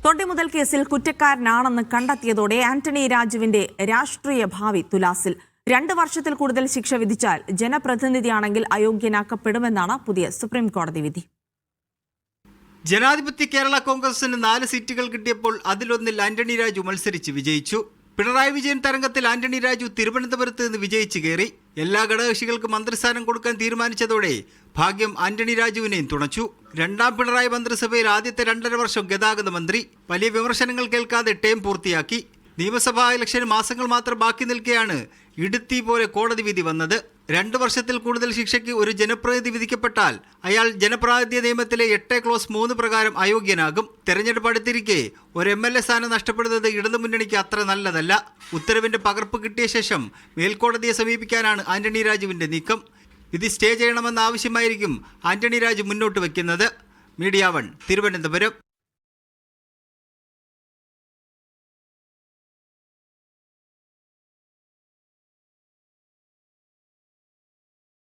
തൊണ്ടിമുതൽ കേസിൽ കുറ്റക്കാരനാണെന്ന് കണ്ടെത്തിയതോടെ ആന്റണി രാജുവിന്റെ രാഷ്ട്രീയ ഭാവി തുലാസിൽ. 2 വർഷത്തിൽ കൂടുതൽ ശിക്ഷ വിധിച്ചാൽ ജനപ്രതിനിധിയാണെങ്കിൽ അയോഗ്യനാക്കപ്പെടുമെന്നാണ് പുതിയ സുപ്രീം കോടതി വിധി. ജനാധിപത്യ കേരള കോൺഗ്രസിന് 4 സീറ്റുകൾ കിട്ടിയപ്പോൾ അതിലൊന്നിൽ ആന്റണി രാജു മത്സരിച്ച് വിജയിച്ചു. പിണറായി വിജയൻ തരംഗത്തിൽ ആന്റണി രാജു തിരുവനന്തപുരത്ത് നിന്ന് വിജയിച്ച് കയറി. എല്ലാ ഘടകകക്ഷികൾക്കും മന്ത്രിസ്ഥാനം കൊടുക്കാൻ തീരുമാനിച്ചതോടെ ഭാഗ്യം ആന്റണി രാജുവിനെയും തുണച്ചു. 2ാം പിണറായി മന്ത്രിസഭയിൽ ആദ്യത്തെ 2.5 വർഷം ഗതാഗത മന്ത്രി. വലിയ വിമർശനങ്ങൾ കേൾക്കാതെ ടേം പൂർത്തിയാക്കി. നിയമസഭാ ഇലക്ഷന് മാസങ്ങൾ മാത്രം ബാക്കി നിൽക്കെയാണ് ഇടുത്തി പോലെ കോടതി വിധി വന്നത്. 2 വർഷത്തിൽ കൂടുതൽ ശിക്ഷയ്ക്ക് ഒരു ജനപ്രതിനിധി വിധിക്കപ്പെട്ടാൽ അയാൾ ജനപ്രാതിനിധ്യ നിയമത്തിലെ 8 ക്ലോസ് 3 പ്രകാരം അയോഗ്യനാകും. തെരഞ്ഞെടുപ്പ് അടുത്തിരിക്കെ ഒരു MLA സ്ഥാനം നഷ്ടപ്പെടുന്നത് ഇടതുമുന്നണിക്ക് അത്ര നല്ലതല്ല. ഉത്തരവിന്റെ പകർപ്പ് കിട്ടിയ ശേഷം മേൽക്കോടതിയെ സമീപിക്കാനാണ് ആന്റണി രാജുവിന്റെ നീക്കം. വിധി സ്റ്റേ ചെയ്യണമെന്ന ആവശ്യമായിരിക്കും ആന്റണി രാജു മുന്നോട്ട് വയ്ക്കുന്നത്. മീഡിയ 1 തിരുവനന്തപുരം.